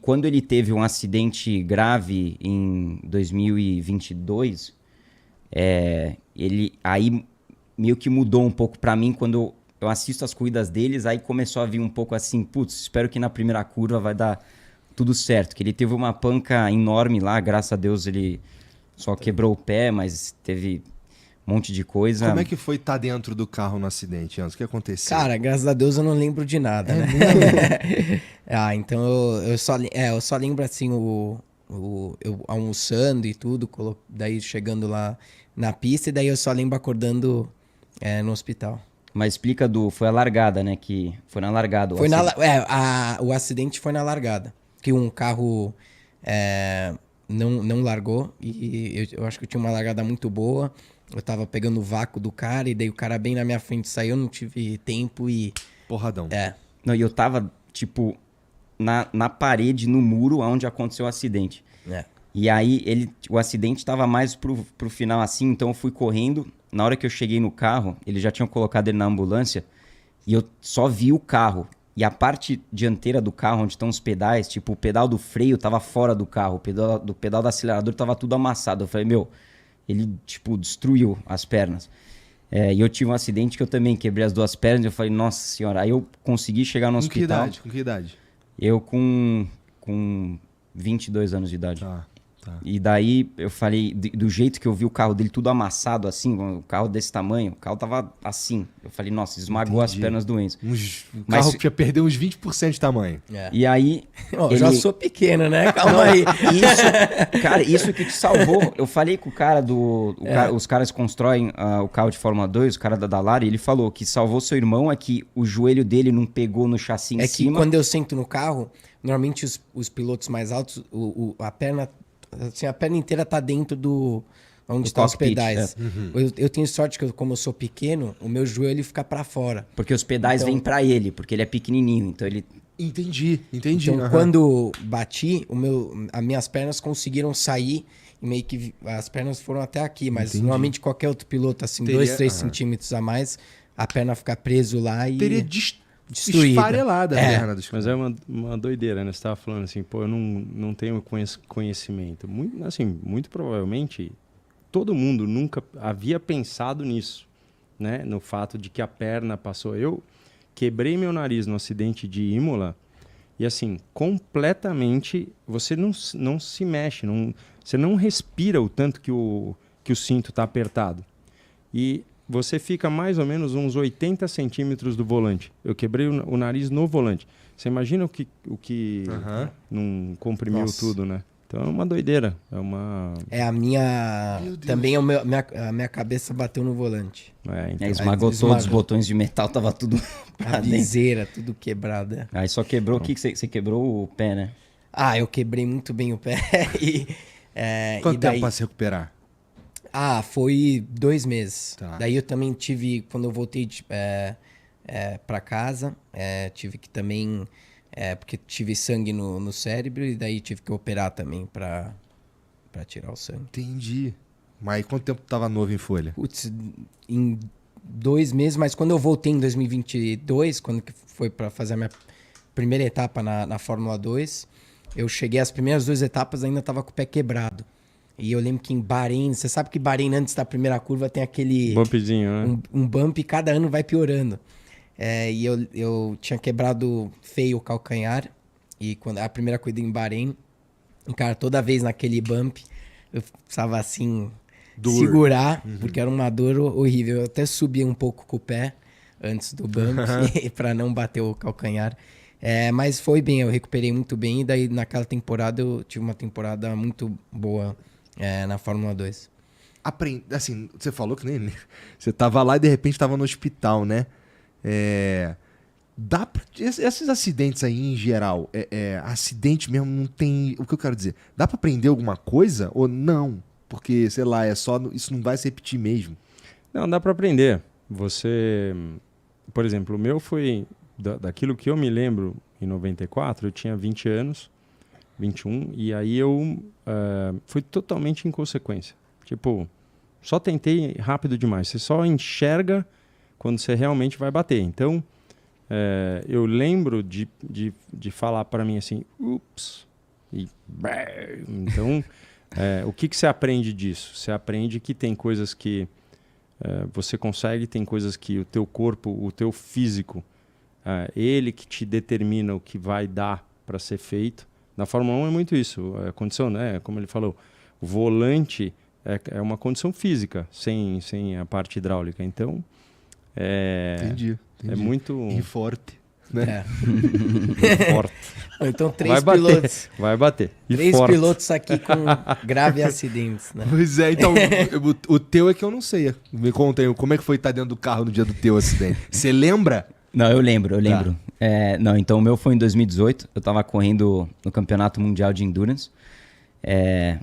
quando ele teve um acidente grave em 2022, ele aí meio que mudou um pouco pra mim quando eu assisto as corridas deles, aí começou a vir um pouco assim, putz, espero que na primeira curva vai dar tudo certo. Que ele teve uma panca enorme lá, graças a Deus ele só quebrou o pé, mas teve um monte de coisa. Como é que foi estar dentro do carro no acidente, Anderson? O que aconteceu? Cara, graças a Deus eu não lembro de nada, né? Então eu só lembro assim, eu almoçando e tudo, daí chegando lá na pista, e daí eu só lembro acordando no hospital. Mas explica foi a largada, né? Que foi na largada. O acidente foi na largada. Que um carro não largou, e eu acho que eu tinha uma largada muito boa. Eu tava pegando o vácuo do cara, e daí o cara bem na minha frente saiu, eu não tive tempo e... Porradão. Não, e eu tava, tipo, na parede, no muro, onde aconteceu o acidente. E aí, o acidente tava mais pro final assim, então eu fui correndo. Na hora que eu cheguei no carro, eles já tinham colocado ele na ambulância, e eu só vi o carro. E a parte dianteira do carro, onde estão os pedais, tipo, o pedal do freio tava fora do carro, o pedal do acelerador tava tudo amassado. Eu falei, ele, tipo, destruiu as pernas. E eu tive um acidente que eu também quebrei as duas pernas. Eu falei, nossa senhora. Aí eu consegui chegar no hospital. Com que idade? Eu com 22 anos de idade. Tá. E daí eu falei, do jeito que eu vi o carro dele tudo amassado assim, o carro desse tamanho, o carro tava assim. Eu falei, nossa, esmagou as pernas doentes. O carro já perdeu uns 20% de tamanho. E aí... Eu já sou pequeno, né? Calma aí. Isso que te salvou. Eu falei com o cara os caras que constroem o carro de Fórmula 2, o cara da Dallara, e ele falou que salvou seu irmão é que o joelho dele não pegou no chassi em cima. É que quando eu sento no carro, normalmente os pilotos mais altos, a perna inteira tá dentro onde estão os pedais. Eu tenho sorte que, como eu sou pequeno, o meu joelho fica para fora. Porque os pedais vêm para ele, porque ele é pequenininho, então ele... Entendi. Então, quando bati, as minhas pernas conseguiram sair, e meio que as pernas foram até aqui, mas normalmente qualquer outro piloto, assim, 2, 3 centímetros a mais, a perna fica preso lá e... Teria esfarelada a perna dos caras. Mas é uma doideira, né? Você estava falando assim, pô, eu não tenho conhecimento. Muito provavelmente, todo mundo nunca havia pensado nisso, né? No fato de que a perna passou. Eu quebrei meu nariz no acidente de Imola e, assim, completamente, você não se mexe, você não respira o tanto que o cinto está apertado. E... você fica mais ou menos uns 80 centímetros do volante. Eu quebrei o nariz no volante. Você imagina o que não comprimiu tudo, né? Então é uma doideira. A minha... Também a minha cabeça bateu no volante. Então. Esmagou todos os botões de metal, tava tudo a viseira, tudo quebrada. Aí só quebrou, você quebrou o pé, né? Eu quebrei muito bem o pé. Quanto tempo pra se recuperar? Foi 2 meses. Tá. Daí eu também tive, quando eu voltei pra casa, tive que também, porque tive sangue no cérebro, e daí tive que operar também pra tirar o sangue. Entendi. Mas quanto tempo tava novo em folha? Putz, em 2 meses, mas quando eu voltei em 2022, quando que foi pra fazer a minha primeira etapa na Fórmula 2, eu cheguei às primeiras 2 etapas, ainda tava com o pé quebrado. E eu lembro que em Bahrein, você sabe que Bahrein, antes da primeira curva, tem aquele... bumpzinho, né? Um bump, e cada ano vai piorando. E eu tinha quebrado feio o calcanhar. E quando a primeira corrida em Bahrein, cara, toda vez naquele bump, eu precisava, assim, segurar, porque era uma dor horrível. Eu até subia um pouco com o pé antes do bump, para não bater o calcanhar. Mas foi bem, eu recuperei muito bem. E daí, naquela temporada, eu tive uma temporada muito boa na Fórmula 2. Assim, você falou que nem... Você tava lá e de repente tava no hospital, né? Esses acidentes aí, em geral, acidente mesmo não tem... O que eu quero dizer? Dá pra aprender alguma coisa ou não? Porque, sei lá, isso não vai se repetir mesmo. Não, dá pra aprender. Você... Por exemplo, o meu foi... Daquilo que eu me lembro, em 94, eu tinha 20 anos, 21, e aí eu fui totalmente inconsequência. Tipo, só tentei rápido demais. Você só enxerga quando você realmente vai bater. Então, eu lembro de falar para mim assim, ups, Então, o que você aprende disso? Você aprende que tem coisas que você consegue, tem coisas que o teu corpo, o teu físico, ele que te determina o que vai dar para ser feito. Na Fórmula 1 é muito isso, a condição, né? Como ele falou, o volante é uma condição física, sem a parte hidráulica. Então, Entendi. é muito... E forte. Né? forte. Então, três pilotos. Vai bater. E três forte. pilotos aqui com graves acidentes, né? Pois é, então, o teu é que eu não sei. Me conta aí, como é que foi estar dentro do carro no dia do teu acidente? Você lembra? Não, eu lembro. Não, então o meu foi em 2018. Eu tava correndo no Campeonato Mundial de Endurance,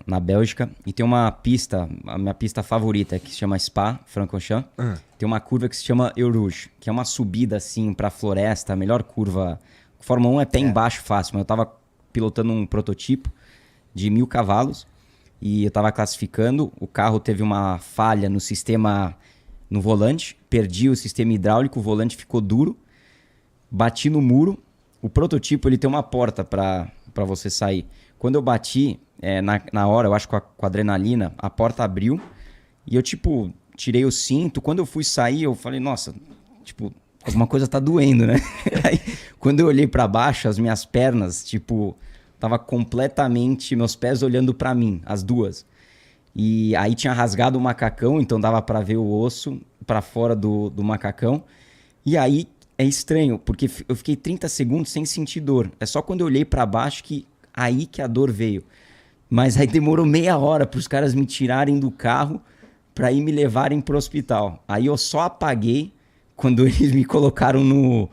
na Bélgica. E tem uma pista, a minha pista favorita, que se chama Spa-Francorchamps. Tem uma curva que se chama Eau Rouge, que é uma subida assim pra floresta, a melhor curva. Fórmula 1 é pé embaixo fácil, mas eu tava pilotando um prototipo de 1000 cavalos e eu tava classificando. O carro teve uma falha no sistema, no volante, perdi o sistema hidráulico, o volante ficou duro, bati no muro. O prototipo ele tem uma porta pra você sair. Quando eu bati, na hora, eu acho que com a adrenalina, a porta abriu e eu, tirei o cinto. Quando eu fui sair, eu falei, nossa, alguma coisa tá doendo, né? Aí, quando eu olhei pra baixo, as minhas pernas, tava completamente, meus pés olhando pra mim, as duas. E aí tinha rasgado o macacão, então dava pra ver o osso pra fora do macacão. E aí é estranho, porque eu fiquei 30 segundos sem sentir dor. É só quando eu olhei pra baixo que a dor veio. Mas aí demorou meia hora pros caras me tirarem do carro pra ir me levarem pro hospital. Aí eu só apaguei quando eles me colocaram no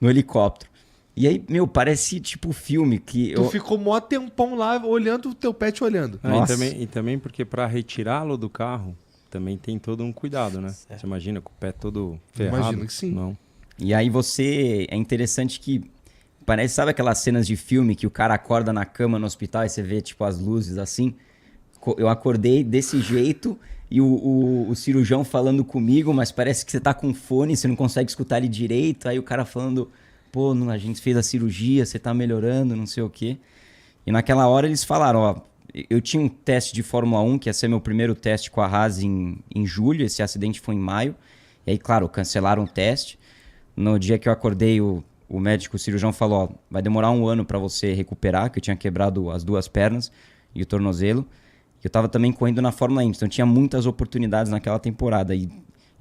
helicóptero. E aí, parece filme que... Tu ficou mó tempão lá olhando o teu pé te olhando. E também porque para retirá-lo do carro, também tem todo um cuidado, né? Certo. Você imagina com o pé todo ferrado? Imagino que sim. Não. E aí é interessante que parece, sabe aquelas cenas de filme que o cara acorda na cama no hospital e você vê as luzes assim? Eu acordei desse jeito e o cirurgião falando comigo, mas parece que você tá com fone, você não consegue escutar ele direito. Aí o cara falando, pô, a gente fez a cirurgia, você tá melhorando, não sei o quê. E naquela hora eles falaram, eu tinha um teste de Fórmula 1, que ia ser meu primeiro teste com a Haas em julho, esse acidente foi em maio. E aí, claro, cancelaram o teste. No dia que eu acordei, o médico, o cirurgião falou, vai demorar 1 ano para você recuperar, que eu tinha quebrado as 2 pernas e o tornozelo. Eu tava também correndo na Fórmula Indy, então tinha muitas oportunidades naquela temporada. E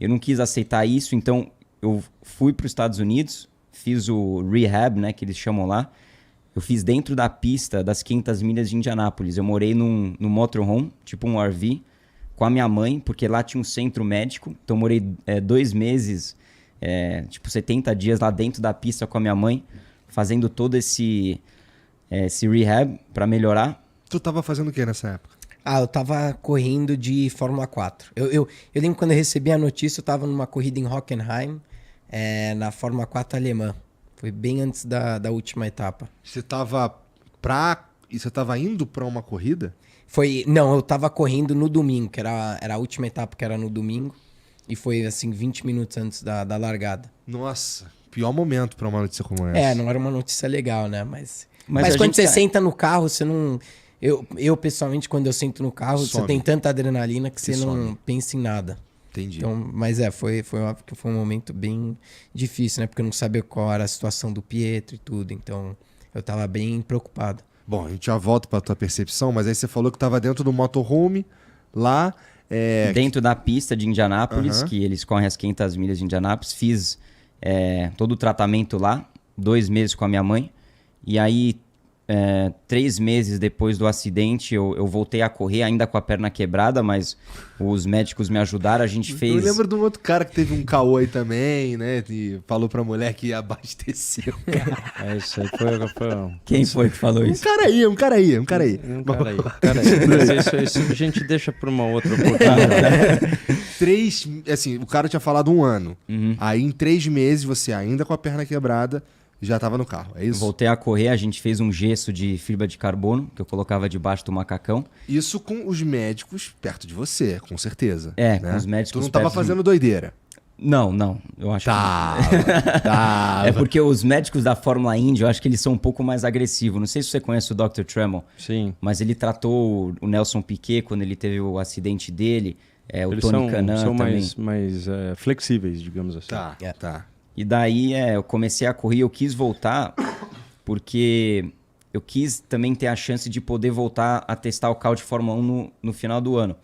eu não quis aceitar isso, então eu fui para os Estados Unidos, fiz o rehab, né, que eles chamam lá. Eu fiz dentro da pista das 500 milhas de Indianápolis. Eu morei num motorhome, um RV, com a minha mãe, porque lá tinha um centro médico. Então eu morei 2 meses, 70 dias lá dentro da pista com a minha mãe, fazendo todo esse rehab para melhorar. Tu tava fazendo o que nessa época? Eu tava correndo de Fórmula 4. Eu lembro quando eu recebi a notícia, eu tava numa corrida em Hockenheim, na Fórmula 4 alemã. Foi bem antes da última etapa. Você tava indo pra uma corrida? Não, eu tava correndo no domingo, que era a última etapa, que era no domingo. E foi, 20 minutos antes da largada. Nossa, pior momento pra uma notícia como essa. Não era uma notícia legal, né? Mas quando você senta no carro, você não... Eu, pessoalmente, quando eu sento no carro, você tem tanta adrenalina que você não pensa em nada. Entendi. Então, mas foi óbvio que foi um momento bem difícil, né? Porque eu não sabia qual era a situação do Pietro e tudo. Então, eu tava bem preocupado. Bom, a gente já volta pra tua percepção, mas aí você falou que tava dentro do motorhome, lá... Dentro da pista de Indianápolis, que eles correm as 500 milhas de Indianápolis. Fiz todo o tratamento lá, 2 meses com a minha mãe. E aí... 3 meses depois do acidente, eu voltei a correr, ainda com a perna quebrada, mas os médicos me ajudaram, a gente fez... Eu lembro de um outro cara que teve um caô aí também, né? E falou pra mulher que abasteceu. Isso aí foi... Quem foi que falou isso? Um cara aí. Isso a gente deixa pra uma outra oportunidade. O cara tinha falado 1 ano. Aí em 3 meses, você ainda com a perna quebrada... Já tava no carro, é isso? Voltei a correr, a gente fez um gesso de fibra de carbono, que eu colocava debaixo do macacão. Isso com os médicos perto de você, com certeza. Com os médicos Tu não tava fazendo doideira? Não. Eu acho Tava. É porque os médicos da Fórmula Indy, eu acho que eles são um pouco mais agressivos. Não sei se você conhece o Dr. Tremmell. Sim. Mas ele tratou o Nelson Piquet quando ele teve o acidente dele. O Eles Tony Kanaan são também. mais flexíveis, digamos assim. Tá. E daí eu comecei a correr, eu quis voltar porque eu quis também ter a chance de poder voltar a testar o carro de Fórmula 1 no final do ano.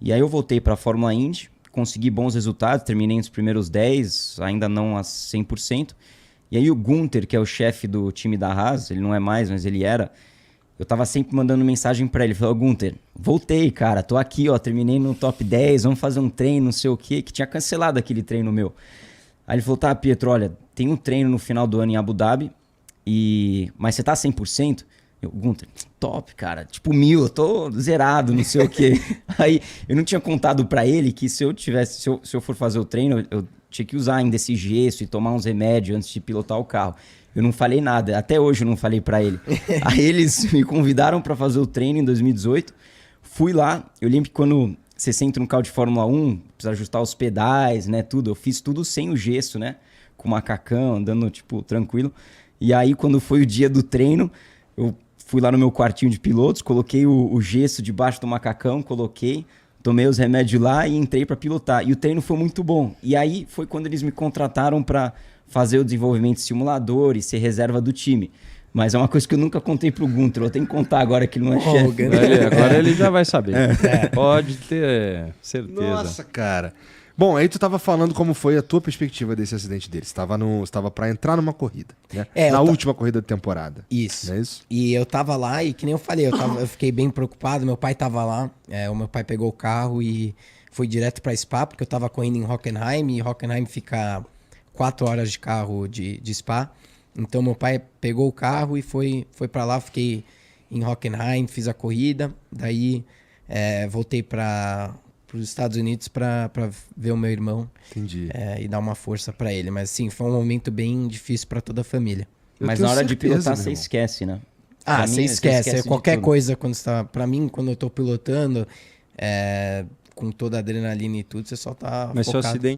E aí eu voltei para a Fórmula Indy, consegui bons resultados, terminei nos primeiros 10, ainda não a 100%. E aí o Gunther, que é o chefe do time da Haas, ele não é mais, mas ele era, eu tava sempre mandando mensagem para ele, falou, Gunther, voltei, cara, tô aqui, ó, terminei no top 10, vamos fazer um treino, não sei o quê, que tinha cancelado aquele treino meu. Aí ele falou, tá, Pietro, olha, tem um treino no final do ano em Abu Dhabi, mas você tá 100%? Eu, Gunther, top, cara, tipo 1000, eu tô zerado, não sei o quê. Aí eu não tinha contado pra ele que se eu for fazer o treino, eu tinha que usar ainda esse gesso e tomar uns remédios antes de pilotar o carro. Eu não falei nada, até hoje eu não falei pra ele. Aí eles me convidaram pra fazer o treino em 2018, fui lá, eu lembro que quando você senta no carro de Fórmula 1, precisa ajustar os pedais, né, tudo. Eu fiz tudo sem o gesso, né, com o macacão, andando, tipo, tranquilo. E aí, quando foi o dia do treino, eu fui lá no meu quartinho de pilotos, coloquei o gesso debaixo do macacão, coloquei, tomei os remédios lá e entrei para pilotar. E o treino foi muito bom. E aí foi quando eles me contrataram para fazer o desenvolvimento de simulador e ser reserva do time. Mas é uma coisa que eu nunca contei pro Gunther. Eu tenho que contar agora que ele não é chefe. Agora ele já vai saber. Pode ter certeza. Nossa, cara. Bom, aí tu tava falando como foi a tua perspectiva desse acidente dele. Você tava pra entrar numa corrida, né? Na última corrida da temporada. Isso. Não é isso? E eu tava lá e que nem eu falei, eu fiquei bem preocupado. Meu pai tava lá, o meu pai pegou o carro e foi direto pra Spa, porque eu tava correndo em Hockenheim, e Hockenheim fica 4 horas de carro de Spa. Então meu pai pegou o carro e foi pra lá, fiquei em Hockenheim, fiz a corrida, daí voltei para os Estados Unidos para ver o meu irmão. Entendi. E dar uma força para ele. Mas sim, foi um momento bem difícil para toda a família. Mas na hora de pilotar você esquece, né? Você esquece. Qualquer coisa quando você tá... Pra mim, quando eu tô pilotando, com toda a adrenalina e tudo, você só tá Mas focado. seu acidente